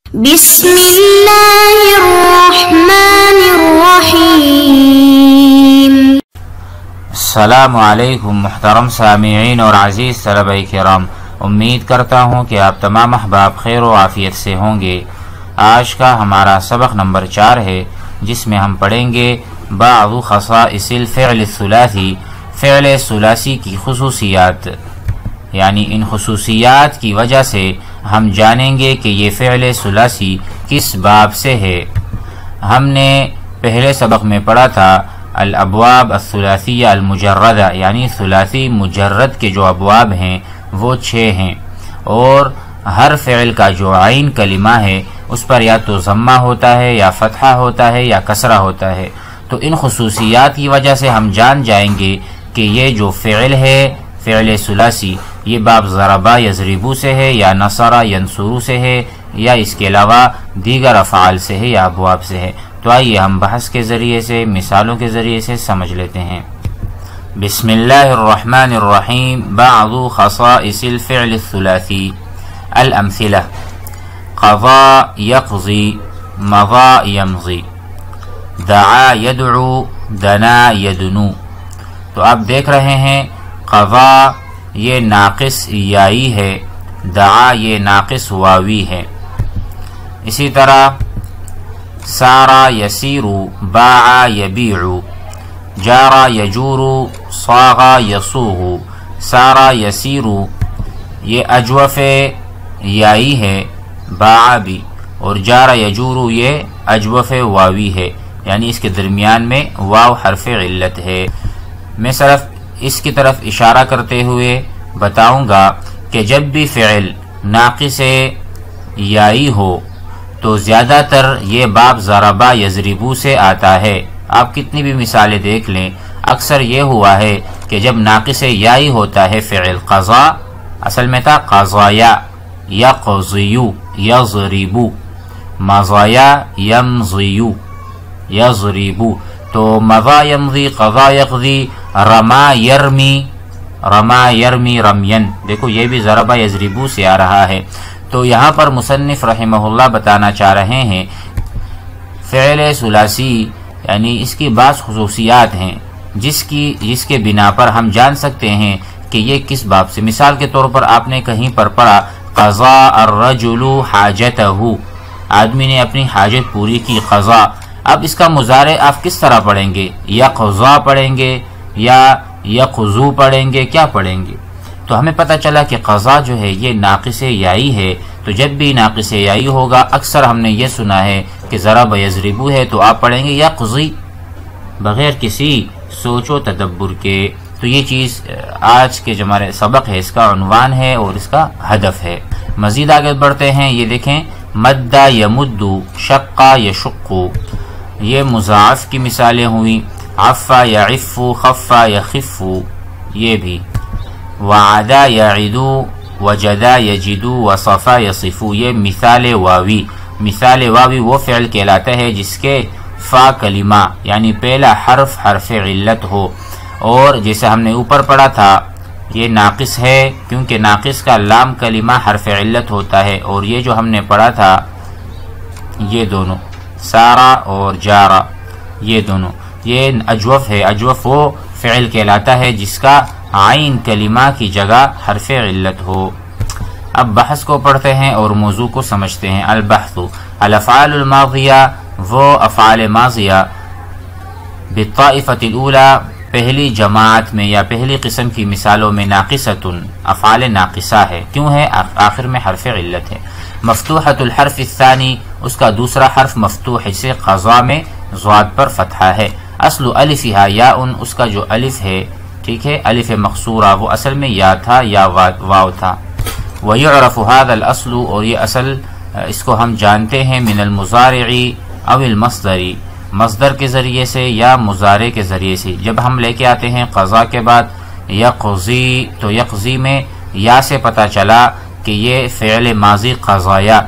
بسم اللہ الرحمن الرحیم۔ السلام علیکم محترم سامعین اور عزیز طلبہ کرام، امید کرتا ہوں کہ آپ تمام احباب خیر و عافیت سے ہوں گے۔ آج کا ہمارا سبق نمبر 4 ہے، جس میں ہم پڑھیں گے بعض خصائص الفعل الثلاثی، فعل ثلاثی کی خصوصیات، یعنی ان خصوصیات کی وجہ سے ہم جانیں گے کہ یہ فعل ثلاثی کس باب سے ہے۔ ہم نے پہلے سبق میں پڑھا تھا الابواب الثلاثیہ المجردہ، یعنی ثلاثی مجرد کے جو ابواب ہیں وہ 6 ہیں، اور ہر فعل کا جو عین کلمہ ہے اس پر یا تو ضمہ ہوتا ہے یا فتحہ ہوتا ہے یا کسرہ ہوتا ہے۔ تو ان خصوصیات کی وجہ سے ہم جان جائیں گے کہ یہ جو فعل ہے فعل ثلاثی، یہ باب ضربہ یضربو سے ہے یا نصرہ ینصرو سے ہے یا اس کے علاوہ دیگر افعال سے ہے یا ابواب سے ہے۔ تو آئیے ہم بحث کے ذریعے سے، مثالوں کے ذریعے سے سمجھ لیتے ہیں۔ بسم اللہ الرحمن الرحیم۔ بعض خصائص الفعل الثلاثی، الامثلہ: قضا یقضی، مضى یمضی، دعا یدعو، دنا یدنو۔ تو آپ دیکھ رہے ہیں قضا یہ ناقص یائی ہے، دعا یہ ناقص واوی ہے۔ اسی طرح سارا یسیر، باع یبیع، جارا یجور، صاغا یصوغ۔ سارا یسیر یہ اجوف یائی ہے، باع بھی، اور جارا یجور یہ اجوف واوی ہے، یعنی اس کے درمیان میں واو حرف علت ہے۔ میں صرف اس کی طرف اشارہ کرتے ہوئے بتاؤں گا کہ جب بھی فعل ناقص یائی ہو تو زیادہ تر یہ باب ضربہ یضربو سے آتا ہے۔ آپ کتنی بھی مثالیں دیکھ لیں، اکثر یہ ہوا ہے کہ جب ناقص یائی ہوتا ہے فعل قضا، اصل میں تھا قضایا، یقضیو، یضربو، مضایا، یمضیو، یضربو۔ تو مضا یمضی، قضا یقضی، رما یرمی، رما یرمی رمین، دیکھو یہ بھی ضربہ یضربو سے آ رہا ہے۔ تو یہاں پر مصنف رحمہ اللہ بتانا چاہ رہے ہیں فعل ثلاثی یعنی اس کی بعض خصوصیات ہیں جس کے بنا پر ہم جان سکتے ہیں کہ یہ کس باب سے۔ مثال کے طور پر آپ نے کہیں پر پڑھا قضا الرجل حاجتہ، آدمی نے اپنی حاجت پوری کی، قضا۔ اب اس کا مضارع آپ کس طرح پڑھیں گے؟ یقضا پڑھیں گے یا یقضو پڑھیں گے، کیا پڑھیں گے؟ تو ہمیں پتہ چلا کہ قضا جو ہے یہ ناقص یائی ہے، تو جب بھی ناقص یائی ہوگا اکثر ہم نے یہ سنا ہے کہ ضرب یضربو ہے تو آپ پڑھیں گے یقضی، بغیر کسی سوچ و تدبر کے۔ تو یہ چیز آج کے جو ہمارے سبق ہے اس کا عنوان ہے اور اس کا ہدف ہے۔ مزید آگے بڑھتے ہیں، یہ دیکھیں مدّ یمد، شقّ یشق، یہ مضاعف کی مثالیں ہوئیں۔ عفا یعف، خفا یخف، یہ بھی۔ وعدا یعدو، وجدا یجدو، وصفا یصفو، یہ مثال واوی۔ مثال واوی وہ فعل کہلاتا ہے جس کے فا کلمہ یعنی پہلا حرف حرف علت ہو، اور جیسے ہم نے اوپر پڑھا تھا یہ ناقص ہے کیونکہ ناقص کا لام کلمہ حرف علت ہوتا ہے، اور یہ جو ہم نے پڑھا تھا یہ دونوں سارا اور جارا، یہ دونوں یہ اجوف ہے۔ اجوف وہ فعل کہلاتا ہے جس کا عین کلمہ کی جگہ حرف علت ہو۔ اب بحث کو پڑھتے ہیں اور موضوع کو سمجھتے ہیں۔ البحث: الافعال الماضیہ، وہ افعال ماضیہ، بالطائفۃ الاولی، پہلی جماعت میں یا پہلی قسم کی مثالوں میں، ناقصۃ، افعال ناقصہ ہے، کیوں ہے؟ آخر میں حرف علت ہے۔ مفتوحۃ الحرف الثانی، اس کا دوسرا حرف مفتوح ہے، جسے قضا میں ضاد پر فتحہ ہے۔ اصل الفہا یاء، اس کا جو الف ہے، ٹھیک ہے، الف مقصورہ، وہ اصل میں یا تھا یا واو تھا۔ ویعرف هذا الاصل، اور یہ اصل اس کو ہم جانتے ہیں من المضارع او المصدر، مصدر کے ذریعے سے یا مضارع کے ذریعے سے۔ جب ہم لے کے آتے ہیں قضا کے بعد یقضی، تو یقضی میں یا سے پتہ چلا کہ یہ فعل ماضی قضایا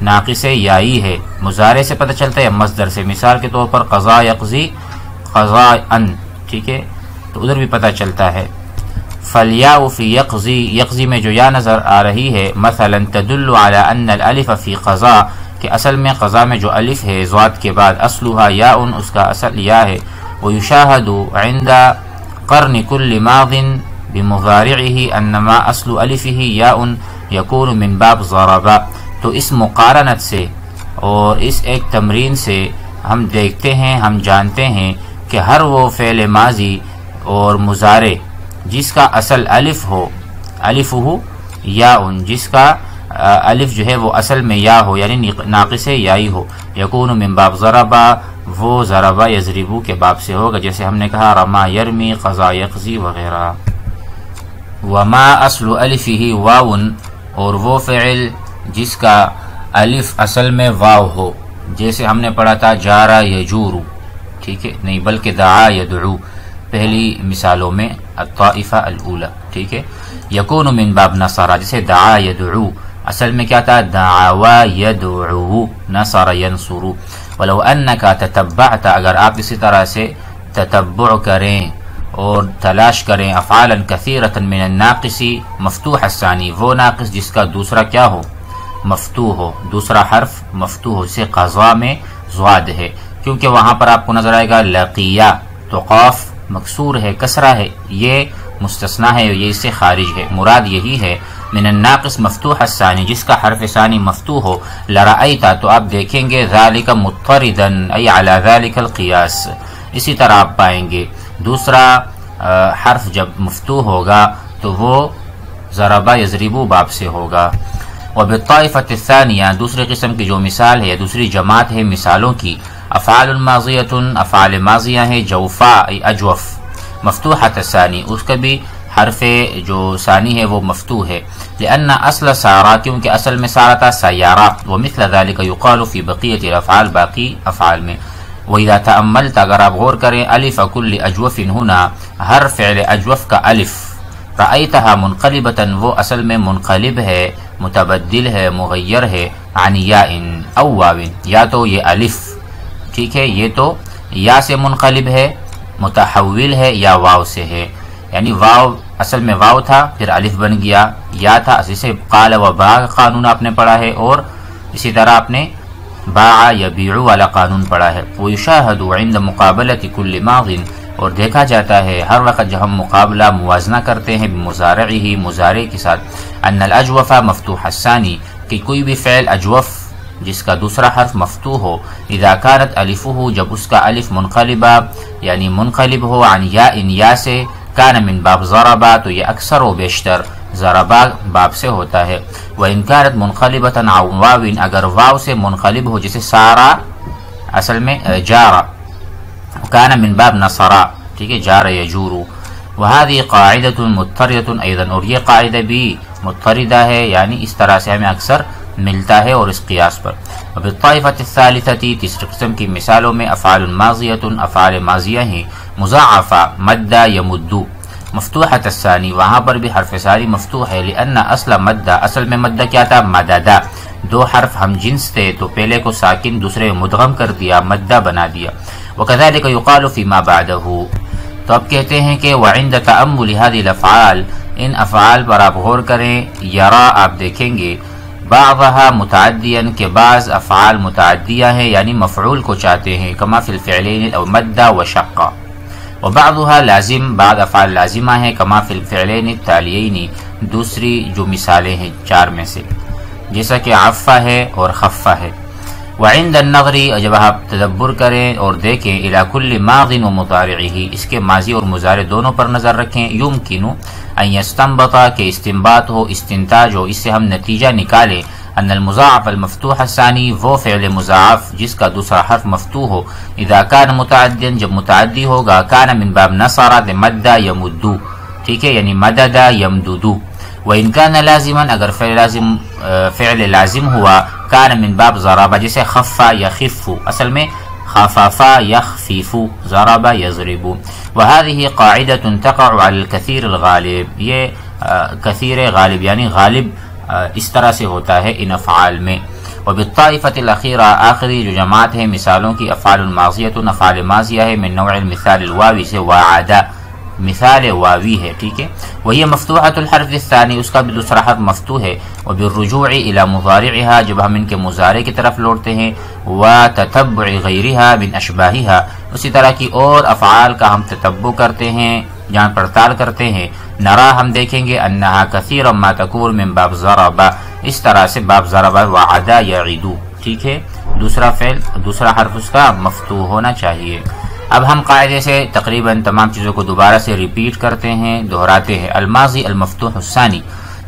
ناقص یائی ہے، مضارع سے پتہ چلتا ہے مصدر سے۔ مثال کے طور پر قضا یقضی قضاء، ٹھیک ہے، تو ادھر بھی پتہ چلتا ہے۔ فالیاء فی یقضی، یقضی میں جو یا نظر آ رہی ہے، مثلا تدل علی ان الالف فی قضا، کہ اصل میں قضا میں جو الف ہے ضاد کے بعد اصلها یاء، اس کا اصل یا ہے، ویشاہد عند قرن کل ماض بمضارعه انما اصل الفه یاء یکون من باب ضربا۔ تو اس مقارنت سے اور اس ایک تمرین سے ہم دیکھتے ہیں، ہم جانتے ہیں کہ ہر وہ فعل ماضی اور مضارع جس کا اصل الف ہو، الفہ یاء، جس کا الف جو ہے وہ اصل میں یا ہو، یعنی ناقص یائی ہو، یکون من باب ضربا، وہ ضربا یضربو کے باب سے ہوگا، جیسے ہم نے کہا رما یرمی، قضا یقضی وغیرہ۔ وما اصل الفہ واو، اور وہ فعل جس کا الف اصل میں واو ہو، جیسے ہم نے پڑھا تھا جارا یجورو، ٹھیک ہے، نہیں بلکہ دعا یدعو پہلی مثالوں میں، الطائفہ الاولی، ٹھیک ہے۔ یکون من باب نصر، جیسے دعا یدعو اصل میں کیا تھا، دعوا یدعو، نصر ینصرو۔ ولو انکا تتبعت، اگر آپ اسی طرح سے تتبع کریں اور تلاش کریں، افعالا کثیرتا من الناقص مفتوح الثانی، وہ ناقص جس کا دوسرا کیا ہو، مفتوح ہو، دوسرا حرف مفتوح ہو، جسے قضا میں ضاد ہے، کیونکہ وہاں پر آپ کو نظر آئے گا لقیہ، تو قاف مکسور ہے، کسرہ ہے، یہ مستثنیٰ ہے، یہ اس سے خارج ہے، مراد یہی ہے من الناقص مفتوح الثانی، جس کا حرف ثانی مفتوح ہو، لرأیتا، تو آپ دیکھیں گے ذالک مضطردا ای علی ذالک القیاس، اسی طرح آپ پائیں گے دوسرا حرف جب مفتوح ہوگا تو وہ ضربا یضربو باب سے ہوگا۔ وبالطائفة الثانیہ، دوسری قسم کی جو مثال ہے، دوسری جماعت ہے مثالوں کی، افعال ماضیۃ، افعال ماضیہ ہیں، جوفاء اجوف، مفتوحۃ الثانی، اس کا بھی حرف جو ثانی ہے وہ مفتوح ہے، لأن اصل سارا، کیونکہ اصل میں سارا تھا سیارہ، ومثل ذلك يقال في بقیۃ الافعال، باقی افعال میں۔ وإذا تأملت، اگر آپ غور کریں، الف کل اجوف ہنا، ہر فعل اجوف کا الف، رأیتها منقلبتا، وہ اصل میں منقلب ہے، متبدل ہے، مغیر ہے، عن یاء او واو، یا تو یہ الف، ٹھیک ہے، یہ تو یا سے منقلب ہے، متحول ہے، یا واو سے ہے، یعنی واو اصل میں واو تھا، پھر الف بن گیا، یا تھا، جیسے قال و باع قانون آپ نے پڑھا ہے، اور اسی طرح آپ نے باع یبیع والا قانون پڑھا ہے۔ ویشاہد عند مقابلۃ کل ماض، اور دیکھا جاتا ہے ہر وقت جب ہم مقابلہ موازنہ کرتے ہیں بمضارعہ، مضارع کے ساتھ، ان الاجوف مفتوح الثانی، کہ کوئی بھی فعل اجوف جس کا دوسرا حرف مفتوح ہو، اذا كانت الفہ، جب اس کا الف منقلبہ یعنی منقلب ہو، عن یاء، یا سے، کان من باب ضربا، تو یہ اکثر و بیشتر ضربا باب سے ہوتا ہے۔ وإن كانت منقلبة عن واو، اگر واو سے منقلب ہو، جیسے سارا اصل میں جارا، کان من باب نصرا، ٹھیک ہے، جار یجور۔ وهذه قاعدة مضطردة ايضا، اور یہ قاعدہ بھی مضطردہ ہے، یعنی اس طرح سے ہمیں اکثر ملتا ہے، اور اس قیاس پر۔ وبالطائفة الثالثة، تیسری قسم کی مثالوں میں، افعال ماضیۃ، افعال ماضیہ ہیں، مضاعفہ، مدہ یمدو، مفتوحۃ الثانی، وہاں پر بھی حرف ثانی مفتوح ہے، لأن اصل مدہ، اصل میں مدہ کیا تھا، مددا، دو حرف ہم جنس تھے تو پہلے کو ساکن دوسرے مدغم کر دیا، مدہ بنا دیا۔ وكذلك يقال فيما بعده، تو اب کہتے ہیں کہ وعند تأمل هذه الافعال، ان افعال پر آپ غور کریں، یرا، آپ دیکھیں گے، بعضها متعدیا، کے بعض افعال متعدیہ ہیں، یعنی مفعول کو چاہتے ہیں، کما فی الفعلین او مدہ و شقہ، وبعضها لازم، بعض افعال لازمہ ہیں، کما فی الفعلین التالیین، دوسری جو مثالیں ہیں چار میں سے، جیسا کہ عفہ ہے اور خفہ ہے۔ وعند النظر، جب آپ تدبر کریں اور دیکھیں، الى کل ماض و مضارعہ، اس کے ماضی اور مضارع دونوں پر نظر رکھیں، یمکن ان یستنبط، کہ استنباط ہو، استنتاج ہو، اس سے ہم نتیجہ نکالیں، ان المضاعف المفتوح الثانی، وہ فعل مضاعف جس کا دوسرا حرف مفتوح ہو، اذا کان متعدیا، جب متعدی ہوگا، کان من باب نصر، مدہ یمدو، ٹھیک ہے، یعنی مدد یمددو۔ وإن كان لازما، اگر فعل لازم ہوا، کان من باب ضربہ، جیسے خفا یخف، اصل میں خفافا یخفیف، ضربہ یضرب۔ وهذه قاعدة تقع على الكثير الغالب، یہ کثیر غالب یعنی غالب اس طرح سے ہوتا ہے ان افعال میں۔ وبالطائفة الأخيرة، آخری جو جماعت ہے مثالوں کی، افعال ماضیۃ، افعال ماضیہ ہے، من نوع المثال الواوی سے، وعدا، مثال واوی ہے، ٹھیک ہے. وہی مفتوحۃ الحرف الثانی، اس کا بھی دوسرا حرف مفتوح ہے. وبالرجوع الی مضارعها، جب ہم ان کے مضارع کی طرف لوٹتے ہیں. وتتبع غیرها من اشباہها، اسی طرح کی اور افعال کا ہم تتبع کرتے ہیں، جان پڑتال کرتے ہیں. نرا، ہم دیکھیں گے، انہا کثیرا ما تکون من باب ضرب، اس طرح سے باب ضرب وعد یعید، ٹھیک ہے. دوسرا فعل، دوسرا حرف اس کا مفتوح ہونا چاہیے. اب ہم قاعدے سے تقریباً تمام چیزوں کو دوبارہ سے ریپیٹ کرتے ہیں، دہراتے ہیں. الماضی المفتوح الثانی،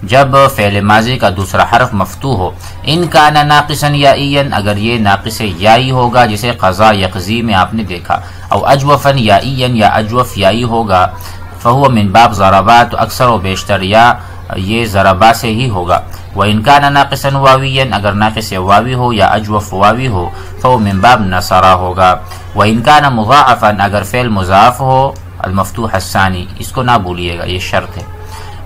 جب فعل ماضی کا دوسرا حرف مفتوح ہو. ان کان ناقصا یائیا، اگر یہ ناقص یائی ہوگا، جسے قضا یقضی میں آپ نے دیکھا. او اجوفا یائیا، یا اجوف یائی ہوگا. فہو من باب ضربا، تو اکثر و بیشتر یا یہ ضربا سے ہی ہوگا. وَإِنْ كَانَ نَاقِصًا وَاوِيًّا، اگر ناقص واوی ہو یا اجوف واوی ہو. فَهُوَ مِنْ باب نصرا ہوگا. وَإِنْ كَانَ مُضَاعَفًا، اگر فعل مضاف ہو، المفتوح الثانی، اس کو نہ بھولیے گا، یہ شرط ہے.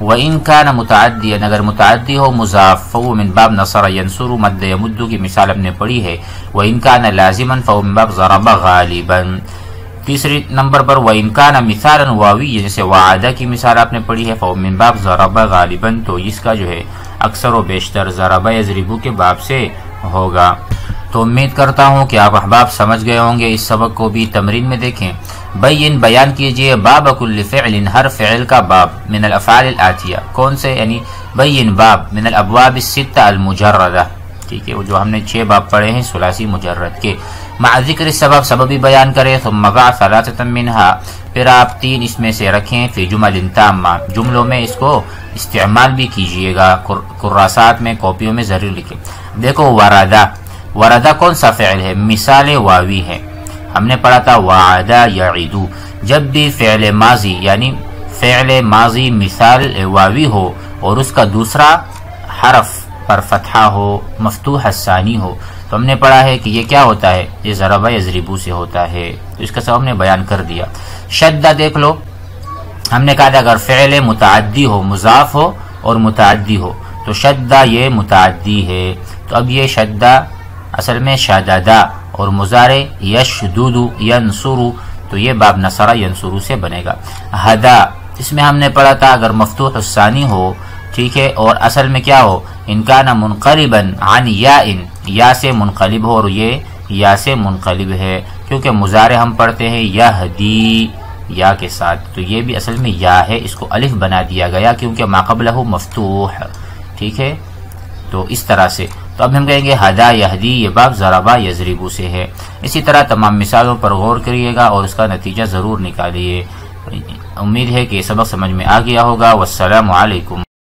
وَإِنْ كَانَ مُتَعَدِّيًا، اگر متعدی ہو مضاف. فَهُوَ مِنْ باب نصر ينصر، مد یمد کی مثال ہم نے پڑھی ہے. وَإِنْ كَانَ لازما فَهُوَ مِنْ باب ضرب غالبا. تیسری نمبر پر وَإِنْ كَانَ مثالا واوی، جیسے وعدہ کی مثال آپ نے پڑھی ہے. فَهُوَ مِنْ باب ضرب غالبا، تو اس کا جو ہے اکثر و بیشتر ضرب یضرب کے باب سے ہوگا. تو امید کرتا ہوں کہ آپ احباب سمجھ گئے ہوں گے. اس سبق کو بھی تمرین میں دیکھیں. بیان کیجئے باب کل فعل، ہر فعل کا باب. من الافعال الاتیہ، کون سے؟ یعنی بین باب من الابواب الستہ المجردہ، ٹھیک ہے، وہ جو ہم نے 6 باب پڑھے ہیں ثلاثی مجرد کے. مع ذکر سبب، سببی بیان کرے. ثم ضع ثلاثة منها، پھر آپ 3 اس میں سے رکھیں. فی جمل تامہ، جملوں میں اس کو استعمال بھی کیجئے گا. کراسات میں، کاپیوں میں ضرور لکھیں. دیکھو وردہ، وردہ کون سا فعل ہے؟ مثال واوی ہے. ہم نے پڑھا تھا وعد یعید. جب بھی فعل ماضی یعنی فعل ماضی مثال واوی ہو اور اس کا دوسرا حرف پر فتحہ ہو، مفتوح الثانی ہو، تو ہم نے پڑھا ہے کہ یہ کیا ہوتا ہے؟ یہ ضرب یضرب سے ہوتا ہے. تو اس کا سبب ہم نے بیان کر دیا. شدہ دیکھ لو، ہم نے کہا تھا اگر فعل متعدی ہو، مضاف ہو اور متعدی ہو، تو شدہ یہ متعدی ہے. تو اب یہ شدہ اصل میں شددہ، اور مضارع یشدد ینصر، تو یہ باب نصر ینصر سے بنے گا. ہدا، اس میں ہم نے پڑھا تھا اگر مفتوح الثانی ہو، ٹھیک ہے، اور اصل میں کیا ہو؟ ان کان منقلبا عن یاء، یا سے منقلب ہو، اور یہ یا سے منقلب ہے کیونکہ مضارع ہم پڑھتے ہیں یہدی یا کے ساتھ، تو یہ بھی اصل میں یا ہے، اس کو الف بنا دیا گیا کیونکہ ما قبلہ مفتوح، ٹھیک ہے. تو اس طرح سے تو اب ہم کہیں گے ہدا یہدی، یہ باب ضربا یضرب سے ہے. اسی طرح تمام مثالوں پر غور کریے گا اور اس کا نتیجہ ضرور نکالیے. امید ہے کہ یہ سبق سمجھ میں آ گیا ہوگا. والسلام علیکم.